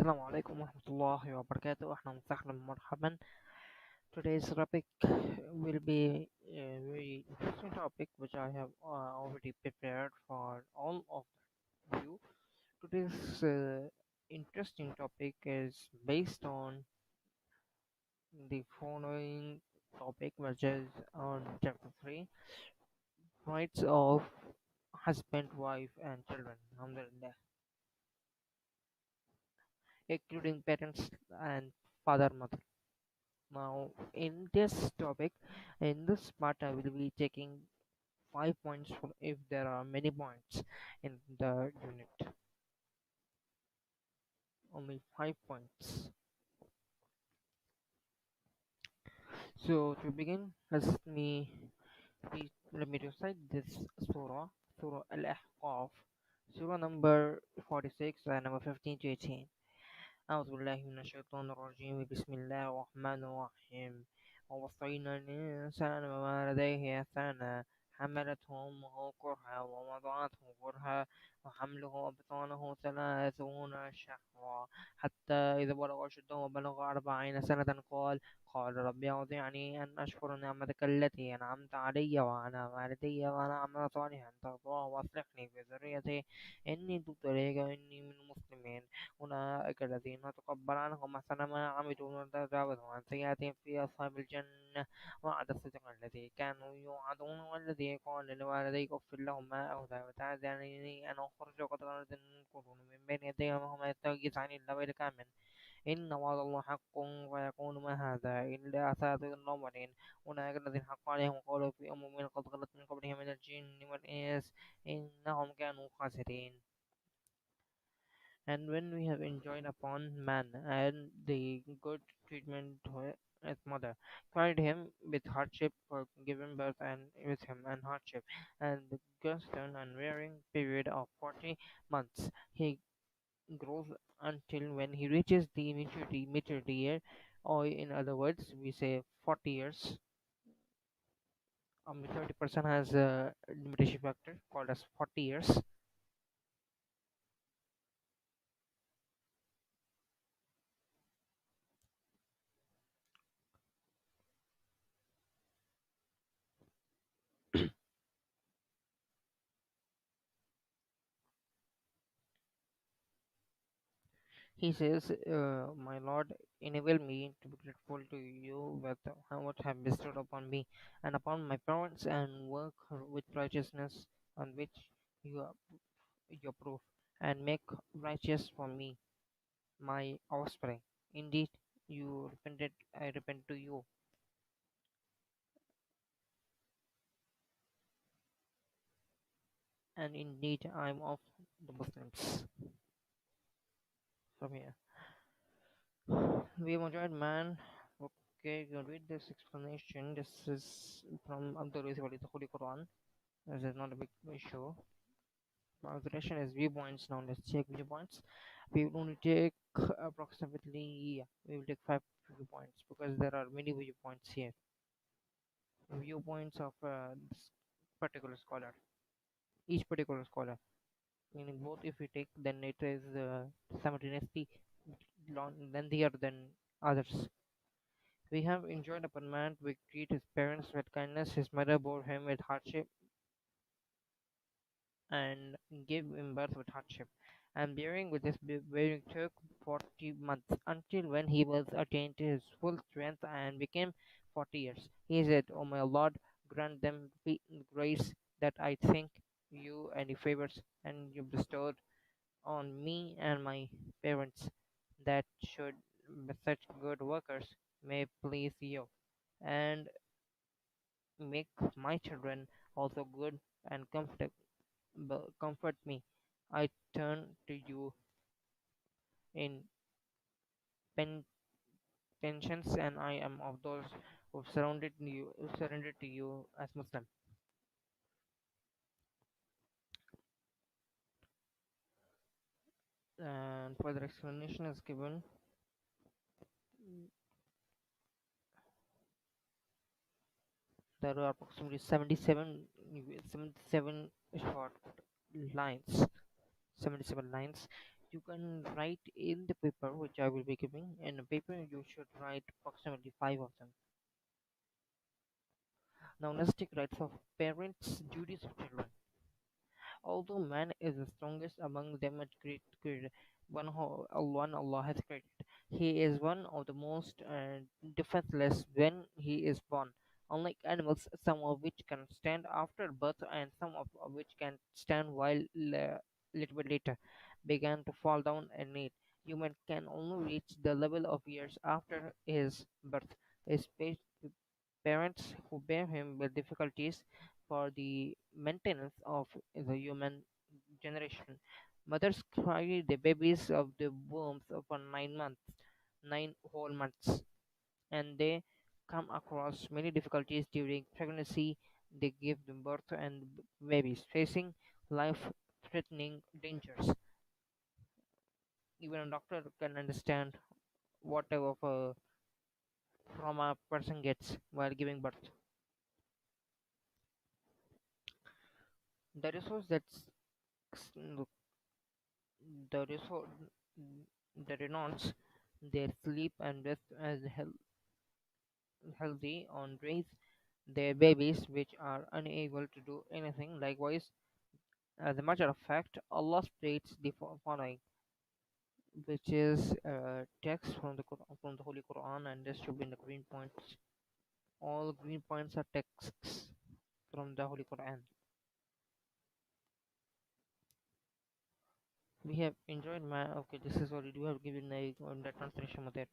السلام عليكم ورحمة الله وبركاته. أهلا وسهلا مرحبا. Today's topic will be a very interesting topic which I have already prepared for all of you. Today's interesting topic is based on the following topic, which is on chapter 3, rights of husband, wife, and children, alhamdulillah, including parents and father, mother. Now, in this topic, in this part, I will be taking 5 points if there are many points in the unit. Only 5 points. So to begin, let me recite this surah, Surah Al-Ahqaf, surah number 46 and number 15 to 18. أعوذ بالله من الشيطان الرجيم بسم الله الرحمن الرحيم ووصينا الإنسان بما لديه إحسانا حملته أمه كرها ووضعته كرها وحمله وبطانه 30 شهرا حتى إذا بلغ أشده وبلغ 40 سنة قال رب أوزعني أن أشكر نعمتك التي أنعمت علي وعلى والدي وأن أعمل صالحا ترضاه وأصلحني في ذريتي إني تبت إليك إني من المسلمين أولئك الذين تقبل عنهم أحسن ما عملوا وتجاوز عن سيئاتهم في أصحاب الجنة وعد الصدق الذي كانوا يوعدون والذي قال لوالديك اغفر لهما أو تعذرني أن أخرج قد كنتم من بين يدي وهم يستغيث عن الله ويلك آمن إن وعد الله حق ويكون ما هذا إلا أساطير الأولين أولئك الذين حق عليهم قولوا في أمم قد خلت من قبلهم من الجن والإنس إنهم كانوا خاسرين. And when we have enjoined upon man and the good treatment to his mother, carried him with hardship for giving birth and with him and hardship, and the constant and wearing period of 40 months, he grows until when he reaches the maturity year, or in other words, we say 40 years. A maturity person has a limitation factor called as 40 years. He says, My Lord, enable me to be grateful to you with what have bestowed upon me and upon my parents, and work with righteousness on which you, you approve, and make righteous for me my offspring. Indeed, you repented, I repent to you, and indeed I am of the Muslims. From here, we have enjoyed man. Okay, you can read this explanation. This is from Abdul Rizal, the Holy Quran. This is not a big issue. Calculation is viewpoints. Now let's check viewpoints. We will only take approximately, yeah, we will take 5 viewpoints because there are many viewpoints here. Viewpoints of this particular scholar, each particular scholar, meaning both if we take, then it is simultaneously lengthier than others. We have enjoined upon man to treat his parents with kindness. His mother bore him with hardship and gave him birth with hardship. And bearing with this bearing took 40 months until when he was attained to his full strength and became 40 years. He said, O my Lord, grant them grace that I think you any favors and you bestowed on me and my parents, that should such good workers may please you, and make my children also good and comfort me. I turn to you in pen- pensions, and I am of those who surrendered to you as Muslim. And further explanation is given. There are approximately 77 short lines, 77 lines. You can write in the paper which I will be giving. In the paper, you should write approximately five of them. Now, let's take rights of parents, duties of children. Although man is the strongest among them at created, one Allah has created, he is one of the most defenseless when he is born. Unlike animals, some of which can stand after birth and some of which can stand while little bit later began to fall down and need. Human can only reach the level of years after his birth. His parents who bear him with difficulties for the maintenance of the human generation. Mothers carry the babies of the wombs for 9 months, 9 whole months, and they come across many difficulties during pregnancy. They give them birth and babies facing life-threatening dangers. Even a doctor can understand what type of trauma a person gets while giving birth. The resource that's the resource the renounce their sleep and rest as healthy on raise their babies which are unable to do anything. Likewise, as a matter of fact, Allah states the following, which is text from from the Holy Quran, and this should be in the green points. All green points are texts from the Holy Quran. We have enjoyed my okay. This is already we have given a on the translation of that.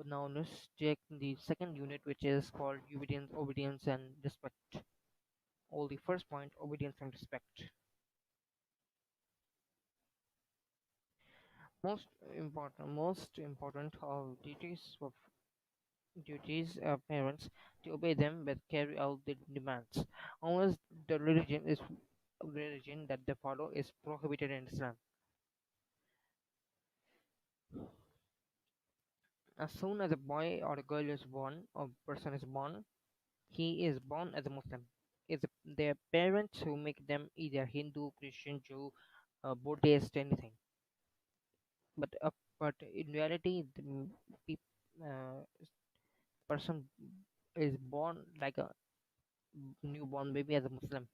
Now let's check the second unit, which is called obedience, and respect. All the first point, obedience and respect. Most important of duties of parents to obey them but carry out the demands. Unless the religion that they follow is prohibited in Islam. As soon as a boy or a girl is born, or person is born, he is born as a Muslim. It's their parents who make them either Hindu, Christian, Jew, Buddhist, anything. But but in reality, the uh, person is born like a newborn baby as a Muslim.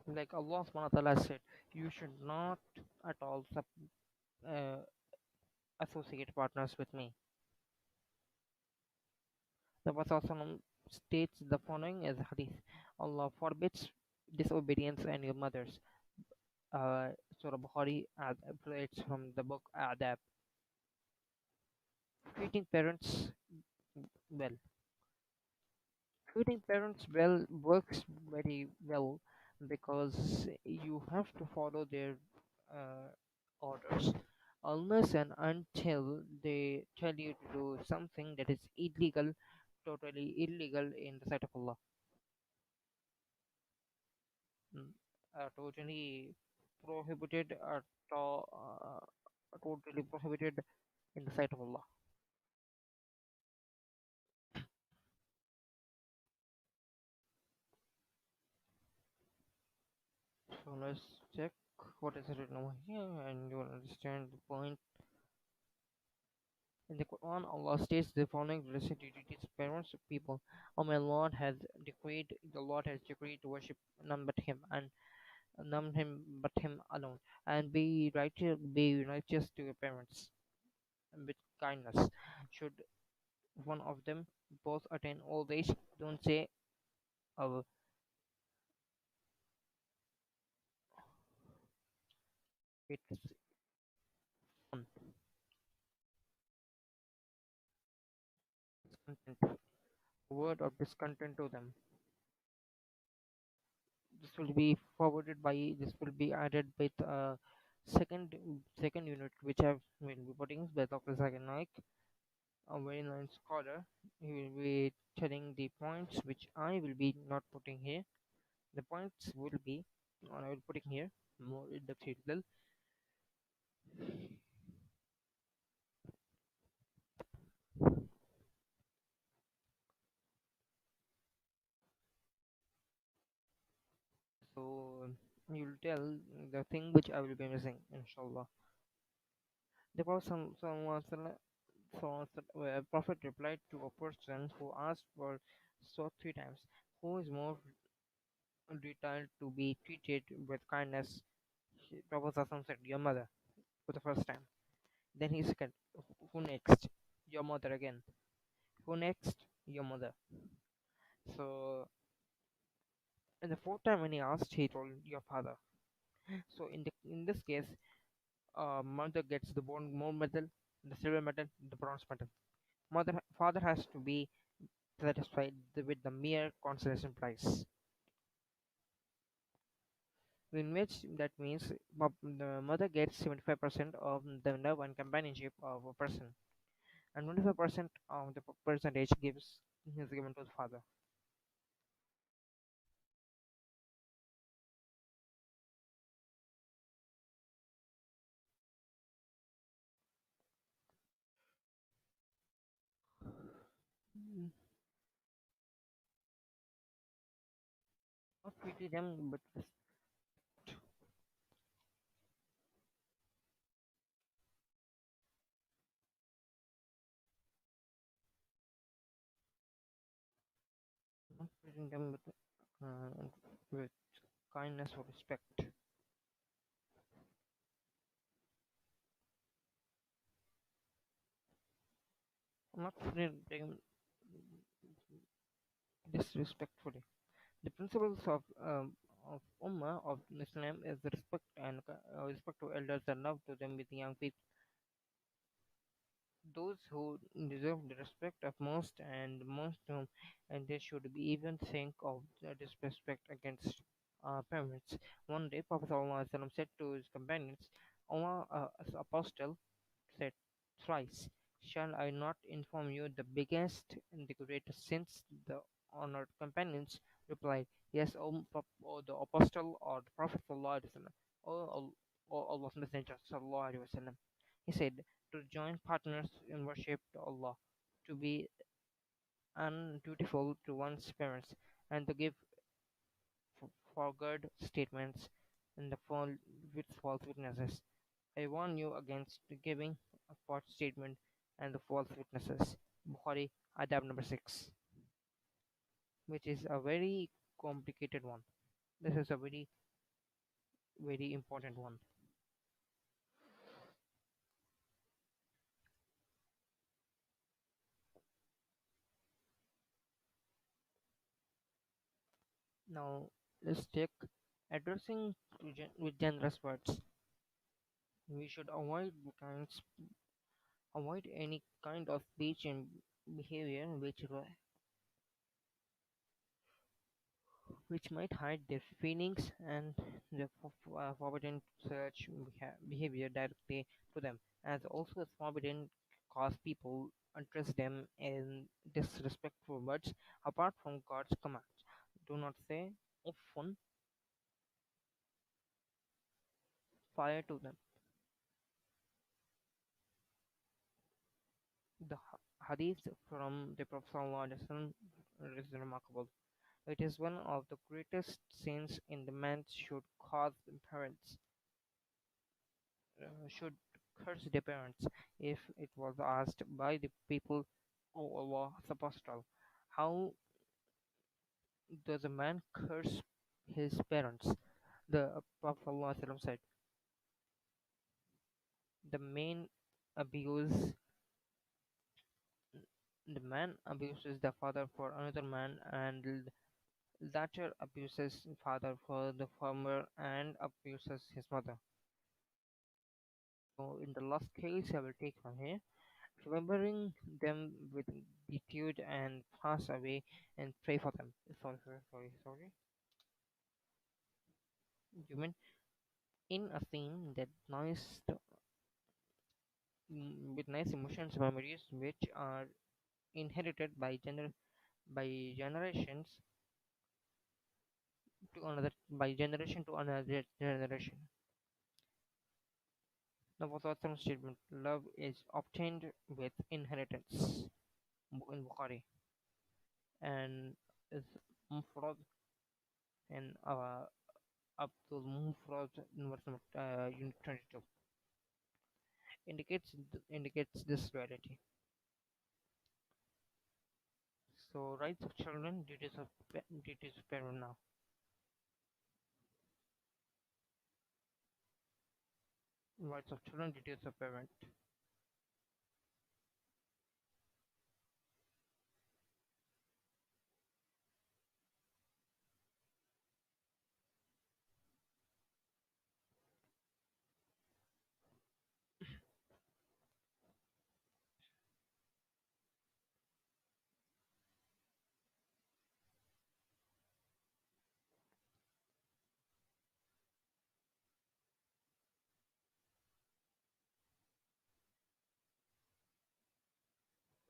Like Allah subhanahu wa ta'ala said, you should not at all uh, associate partners with me. The Prophet states the following as hadith: Allah forbids disobedience and your mothers. Surah Bukhari relates from the book Adab. Treating parents well. Treating parents well works very well because you have to follow their uh, orders unless and until they tell you to do something that is illegal, totally illegal in the sight of Allah. Mm, totally prohibited totally prohibited in the sight of Allah. So let's check what is written over here and you will understand the point. In the Quran, Allah states the following related to duties of parents of people. Oh, my Lord has decreed, the Lord has decreed to worship none but Him and none Him but Him alone, and be righteous to your parents and with kindness. Should one of them both attain old age, don't say, oh, it's on discontent, word of discontent to them. This will be forwarded by this will be added with second second unit which I will be putting by Dr. Zakir Naik, a very nice scholar. He will be telling the points which I will be not putting here. The points will be I will putting here more in the detail. You'll tell the thing which I will be missing, inshallah. The Prophet replied to a person who asked for so 3 times, who is more entitled to be treated with kindness? Prophet Sallallahu said, your mother, for the first time. Then he said, who next? Your mother again. Who next? Your mother. So, and the fourth time when he asked, he told your father. So in this case, mother gets the bone more medal, the silver medal, the bronze medal. Father has to be satisfied with the mere consolation prize, in which that means the mother gets 75% of the love and companionship of a person, and 25% of the percentage is given to the father. Mm, Not pity them, but not treating them with kindness or respect. Not treating them disrespectfully. The principles of Ummah of Islam is the respect to elders and love to them with young people. Those who deserve the respect of most and most and they should be even think of the disrespect against parents. One day, Prophet ﷺ said to his companions, Allah, as apostle, said thrice, shall I not inform you the biggest and the greatest sins? The honored companions replied, yes, o the apostle or the Prophet Sallallahu Alaihi Wasallam, o Allah's Messenger Sallallahu Alaihi Wasallam. He said, to join partners in worship to Allah, to be undutiful to one's parents, and to give forward statements and the with false witnesses. I warn you against giving a false statement and the false witnesses. Bukhari, Adab number 6, which is a very complicated one. This is a very, very important one. Now, let's take addressing with generous words. We should avoid any kind of speech and behavior which might hide their feelings and the forbidden such behavior directly to them, as also it's forbidden cause people address them in disrespectful words apart from God's commands. Do not say often fire to them. The hadith from the Prophet ﷺ is remarkable. It is one of the greatest sins in the man should cause parents should curse their parents. If it was asked by the people, O Allah, apostle, how does a man curse his parents? The Prophet ﷺ said, the main abuse the man abuses the father for another man, and latter abuses father for the former and abuses his mother. So in the last case I will take from here, remembering them with gratitude and pass away and pray for them. Sorry. You mean in a scene that with nice emotions, memories which are inherited by generations by generation to another generation. The Prophet's statement, love is obtained with inheritance in Bukhari and is mufrad in Abdul Mufrad Unit 22 indicates this reality. So rights of children, duties of parent now. Rights of children, duties of parent.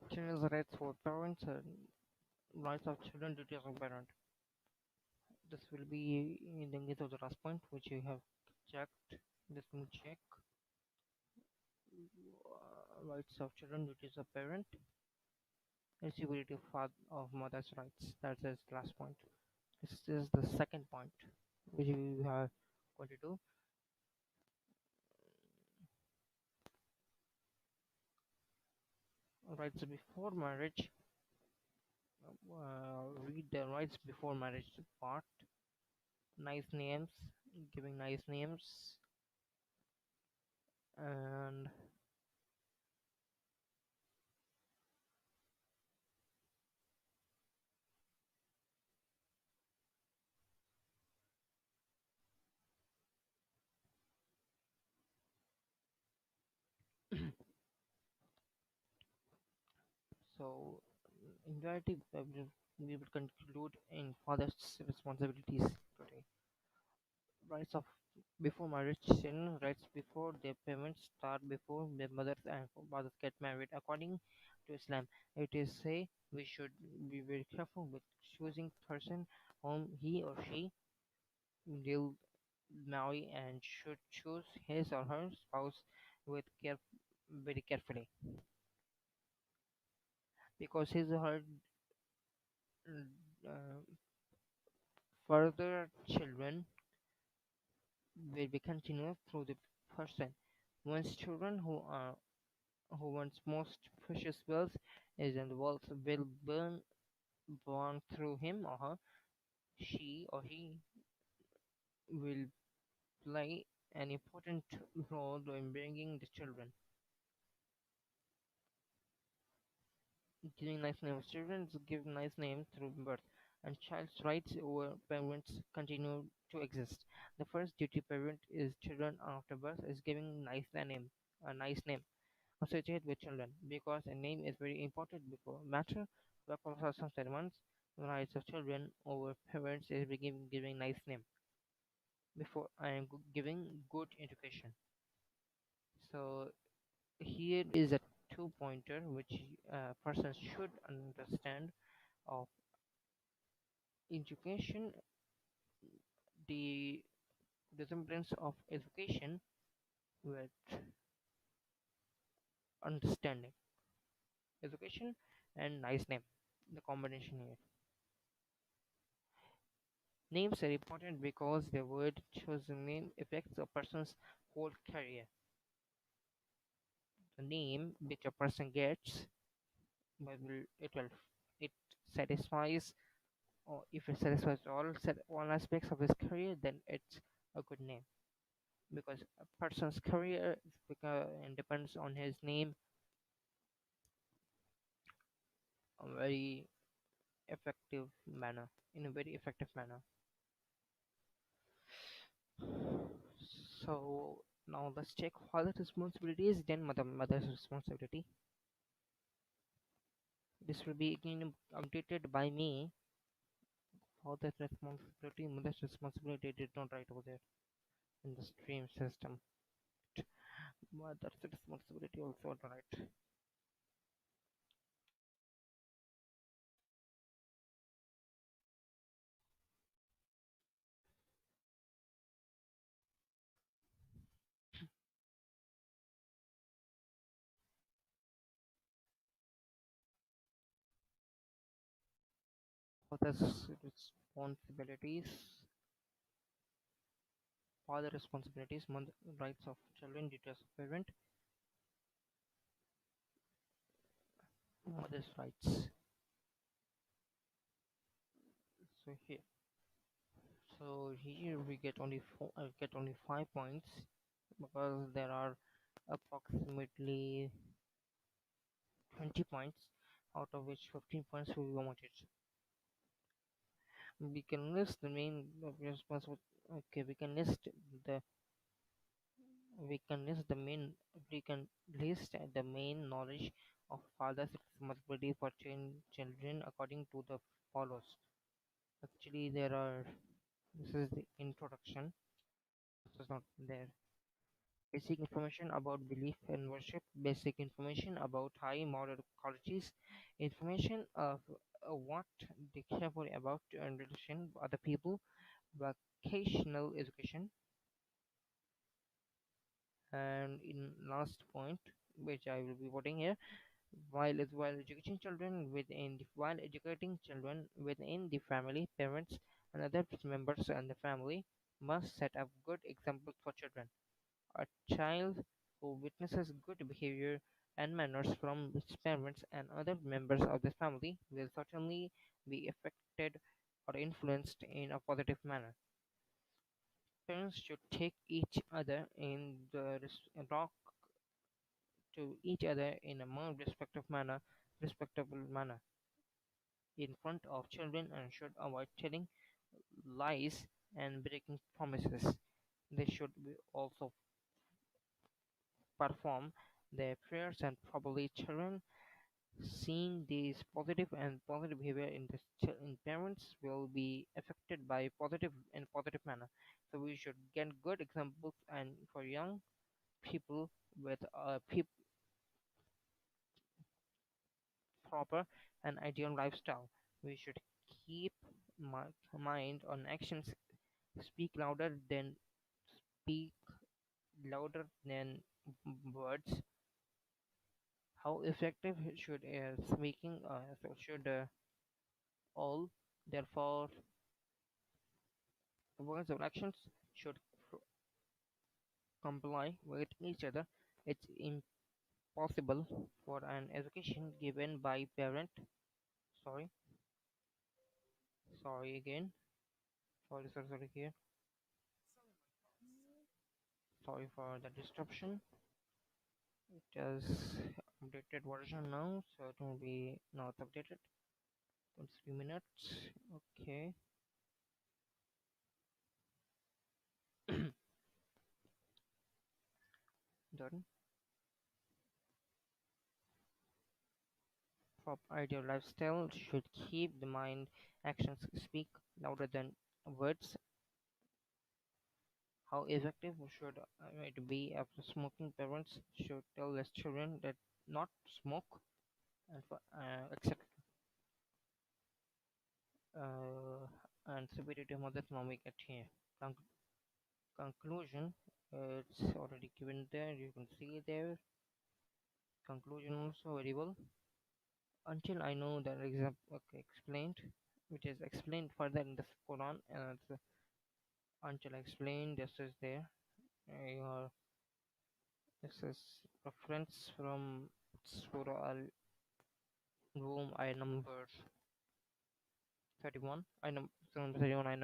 Children's rights for parents and rights of children, duties of parent. This will be in the case of the last point which you have checked. Let me check. Rights of children, duties of parent, and security of mother's rights. That's the last point. This is the second point which we have going to do. Rights before marriage. Read the rights before marriage part. Nice names, giving nice names, and so in reality we will conclude in father's responsibilities today. Rights of before marriage, children rights before their parents start before their mothers and fathers get married. According to Islam, it is say we should be very careful with choosing person whom he or she will marry and should choose his or her spouse with care very carefully because his or her uh, further children will be continued through the person. Once children who one's most precious wealth is in the world will burn born through him or her, she or he will play an important role in bringing the children. Giving nice names. Children give nice names through birth, and child's rights over parents continue to exist. The first duty parent is children after birth is giving a nice name associated with children, because a name is very important before matter. Because some ceremonies, rights of children over parents is giving nice name before and giving good education. So here is a two pointer which a person should understand of education, the resemblance of education with understanding. Education and nice name, the combination here. Names are important because the word chosen name affects a person's whole career. The name which a person gets, it satisfies, or if it satisfies all aspects of his career, then it's a good name. Because a person's career and depends on his name a very effective manner, in a very effective manner. So now let's check father's responsibilities, then mother's responsibility. This will be again updated by me. Father's responsibility, mother's responsibility did not write over there in the stream system. Mother's responsibility also right. Father's responsibilities. father responsibilities, mother rights of children, duties of parent, mother's rights. So here we get only get only 5 points because there are approximately 20 points, out of which 15 points will be omitted. We can list the main responsible. Okay, the we can list the main we can list the main knowledge of father's responsibility for children according to the follows. Actually, there are. This is the introduction. This is not there. Basic information about belief and worship. Basic information about high moral qualities. Information of what they care for about and relation with other people. Vocational education. And in last point, which I will be putting here, while educating children within the family, parents and other members and the family must set up good examples for children. A child who witnesses good behavior and manners from his parents and other members of the family will certainly be affected or influenced in a positive manner. Parents should take each other in the talk to each other in a more respectable manner in front of children and should avoid telling lies and breaking promises. They should also perform their prayers and probably children seeing these positive behavior in parents will be affected by positive manner. So we should get good examples and for young people with proper and ideal lifestyle. We should keep mind on actions speak speak louder than words. How effective should speaking should all therefore words or actions should comply with each other. It's impossible for an education given by parent. Sorry, sorry again. Sorry here. Sorry for the disruption. It is updated version now, so it will be not updated. 23 minutes. Okay. Done. Prop ideal lifestyle should keep the mind actions speak louder than words. How effective should it be after smoking? Parents should tell their children that not smoke and etc. And repetitive mother's mom we get here. Conclusion, it's already given there. You can see there. Conclusion also very well. Until I know that explained, which is explained further in the Quran, and until I explain, this is there. Your This is reference from Surah Al Rum, I number 31. I number 31. I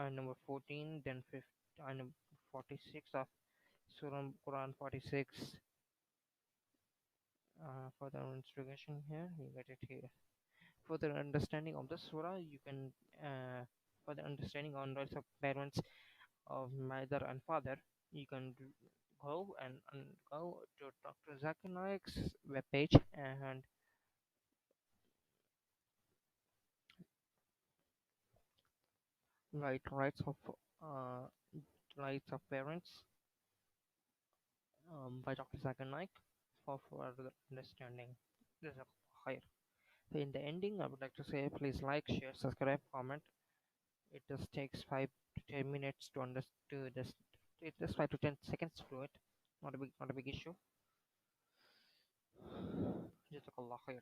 number 14. Then 5. I number 46 of Surah Quran 46. Further investigation here, you get it here. Further understanding of the surah, you can further understanding on rights of parents of mother and father. You can go to Dr. Zakir Naik's webpage and write uh, rights of parents by Dr. Zakir Naik for further understanding. This is higher. So in the ending, I would like to say please like, share, subscribe, comment. It just takes 5 to 10 minutes to understand this. It just 5 to 10 seconds to do it. Not a big issue. Jazakallah khair.